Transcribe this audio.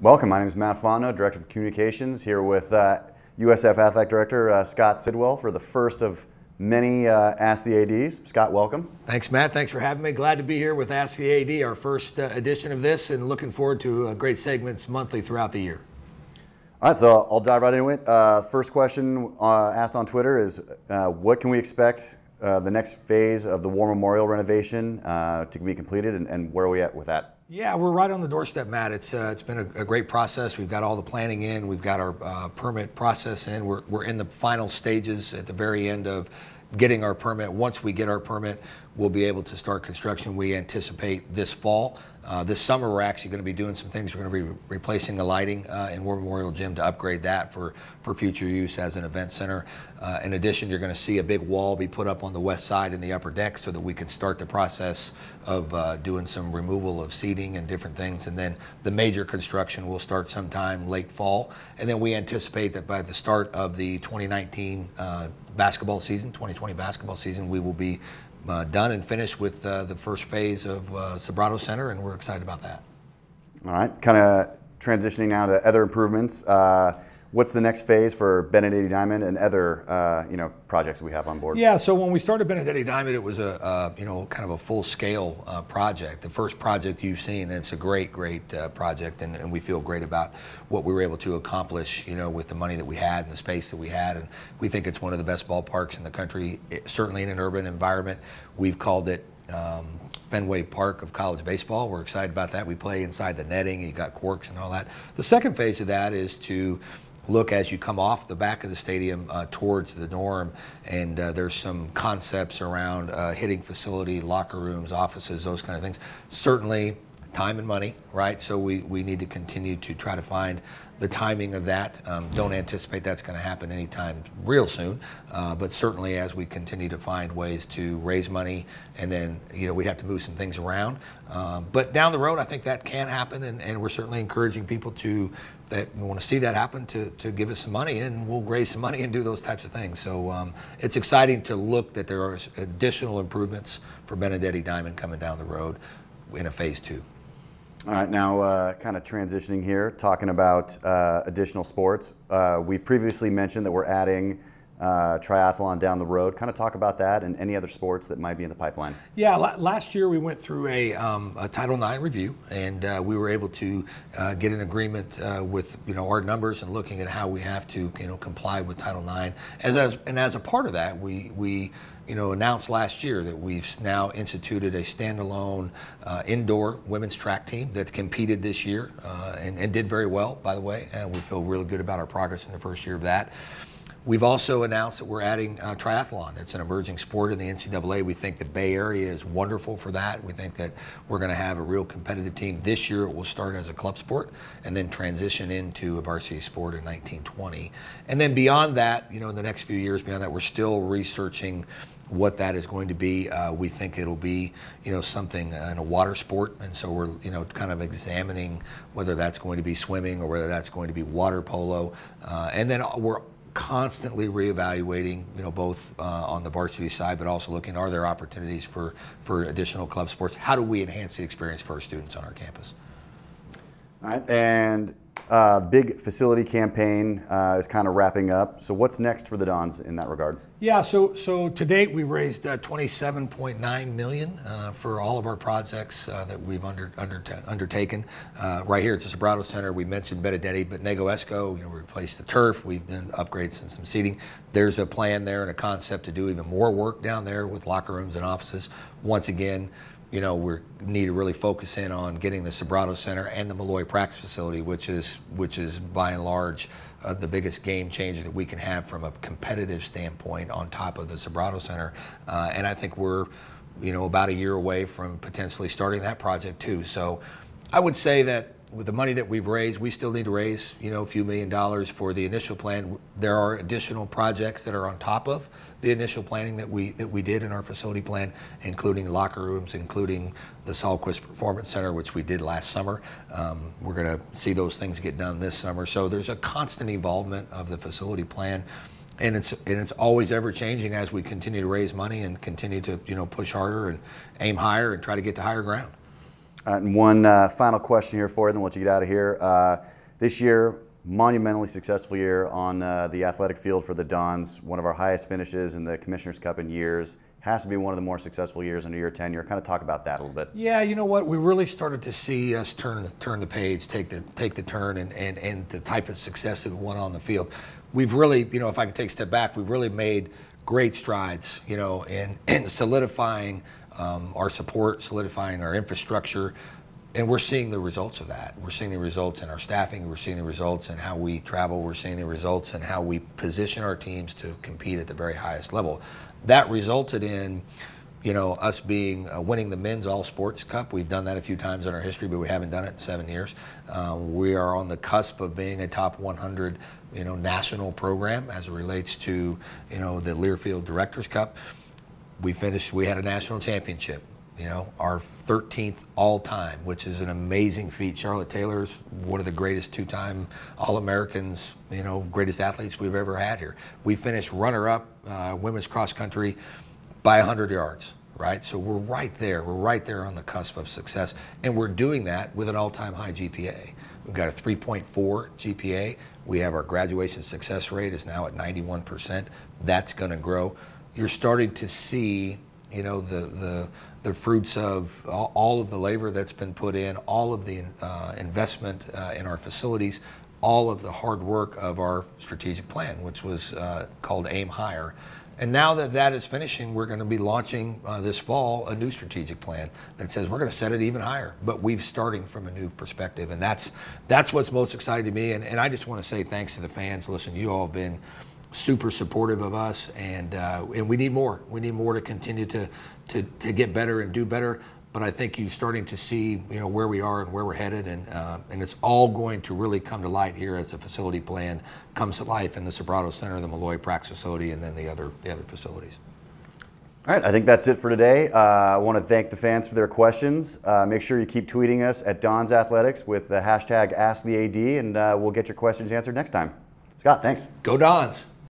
Welcome, my name is Matt Fondo, Director of Communications, here with USF Athletic Director Scott Sidwell for the first of many Ask the ADs. Scott, welcome. Thanks, Matt. Thanks for having me. Glad to be here with Ask the AD, our first edition of this, and looking forward to great segments monthly throughout the year. All right, so I'll dive right into it. First question asked on Twitter is, what can we expect the next phase of the War Memorial renovation to be completed, and where are we at with that? Yeah, we're right on the doorstep, Matt. It's been a great process. We've got all the planning in. We've got our permit process in. We're in the final stages at the very end of getting our permit. Once we get our permit, we'll be able to start construction. We anticipate this fall. This summer, we're actually going to be doing some things. We're going to be replacing the lighting in War Memorial Gym to upgrade that for future use as an event center. In addition, you're going to see a big wall be put up on the west side in the upper deck so that we can start the process of doing some removal of seating and different things. And then the major construction will start sometime late fall. And then we anticipate that by the start of the 2019 basketball season, 2020 basketball season, we will be done and finished with the first phase of Sobrato Center, and we're excited about that. All right, kind of transitioning now to other improvements. What's the next phase for Benedetti Diamond and other projects we have on board? Yeah, so when we started Benedetti Diamond, it was a kind of a full-scale project. The first project you've seen, and it's a great project, and we feel great about what we were able to accomplish, with the money that we had and the space that we had, and we think it's one of the best ballparks in the country, certainly in an urban environment. We've called it Fenway Park of college baseball. We're excited about that. We play inside the netting, you got corks and all that. The second phase of that is to look as you come off the back of the stadium towards the dorm, and there's some concepts around hitting facility, locker rooms, offices, those kind of things. Certainly time and money, right? So we need to continue to try to find the timing of that. Don't anticipate that's going to happen anytime real soon, but certainly as we continue to find ways to raise money, and then we have to move some things around. But down the road, I think that can happen, and we're certainly encouraging people that want to see that happen to give us some money, and we'll raise some money and do those types of things. So it's exciting to look that there are additional improvements for Benedetti Diamond coming down the road in a phase 2. All right, now kind of transitioning here, talking about additional sports. We've previously mentioned that we're adding triathlon down the road. Kind of talk about that and any other sports that might be in the pipeline. Yeah, last year we went through a Title IX review, and we were able to get an agreement with our numbers and looking at how we have to comply with Title IX. And as a part of that, we announced last year that we've now instituted a standalone indoor women's track team that competed this year and did very well, by the way, and we feel really good about our progress in the first year of that. We've also announced that we're adding triathlon. It's an emerging sport in the NCAA. We think the Bay Area is wonderful for that. We think that we're going to have a real competitive team. This year it will start as a club sport and then transition into a varsity sport in 1920. And then beyond that, in the next few years beyond that, we're still researching what that is going to be. We think it'll be, something in a water sport, and so we're, kind of examining whether that's going to be swimming or whether that's going to be water polo, and then we're constantly reevaluating, both on the varsity side, but also looking, are there opportunities for additional club sports? How do we enhance the experience for our students on our campus? All right, and big facility campaign is kind of wrapping up. So what's next for the Dons in that regard? Yeah, so to date we've raised $27.9 million for all of our projects that we've undertaken. Right here at the Sobrato Center, we mentioned Benedetti, but Nego Esco, we replaced the turf, we've done upgrades and some seating. There's a plan there and a concept to do even more work down there with locker rooms and offices. Once again, we need to really focus in on getting the Sobrato Center and the Malloy practice facility, which is by and large the biggest game changer that we can have from a competitive standpoint on top of the Sobrato Center. And I think we're about a year away from potentially starting that project too. So I would say that with the money that we've raised, we still need to raise, a few $1 million for the initial plan. There are additional projects that are on top of the initial planning that we did in our facility plan, including locker rooms, including the Sahlquist Performance Center, which we did last summer. We're going to see those things get done this summer. So there's a constant involvement of the facility plan. And it's always ever changing as we continue to raise money and continue to push harder and aim higher and try to get to higher ground. And one final question here for you, then we'll let you get out of here. This year, monumentally successful year on the athletic field for the Dons. One of our highest finishes in the Commissioner's Cup in years. Has to be one of the more successful years under your tenure. Kind of talk about that a little bit. Yeah, you know what? We really started to see us turn the page, take the turn, and the type of success that we went on the field. We've really, you know, if I can take a step back, we've really made great strides, you know, in solidifying our support, solidifying our infrastructure. And we're seeing the results of that. We're seeing the results in our staffing. We're seeing the results in how we travel. We're seeing the results in how we position our teams to compete at the very highest level. That resulted in, you know, us being winning the Men's All Sports Cup. We've done that a few times in our history, but we haven't done it in 7 years. We are on the cusp of being a top 100, you know, national program as it relates to, you know, the Learfield Directors Cup. We had a national championship. You know, our 13th all-time, which is an amazing feat. Charlotte Taylor's one of the greatest two-time All-Americans, you know, greatest athletes we've ever had here. We finished runner-up women's cross-country by 100 yards, right? So we're right there. We're right there on the cusp of success, and we're doing that with an all-time high GPA. We've got a 3.4 GPA. We have our graduation success rate is now at 91%. That's going to grow. You're starting to see, you know, the fruits of all of the labor that's been put in, all of the investment in our facilities, all of the hard work of our strategic plan, which was called Aim Higher. And now that that is finishing, we're going to be launching this fall a new strategic plan that says we're going to set it even higher, but we're starting from a new perspective. And that's what's most exciting to me. And I just want to say thanks to the fans. Listen, you all have been super supportive of us, and we need more. We need more to continue to get better and do better. But I think you're starting to see, you know, where we are and where we're headed, and it's all going to really come to light here as the facility plan comes to life in the Sobrato Center, the Malloy Prax facility, and then the other facilities. All right, I think that's it for today. I want to thank the fans for their questions. Make sure you keep tweeting us at Dons Athletics with the hashtag AskTheAD, and we'll get your questions answered next time. Scott, thanks. Go Dons.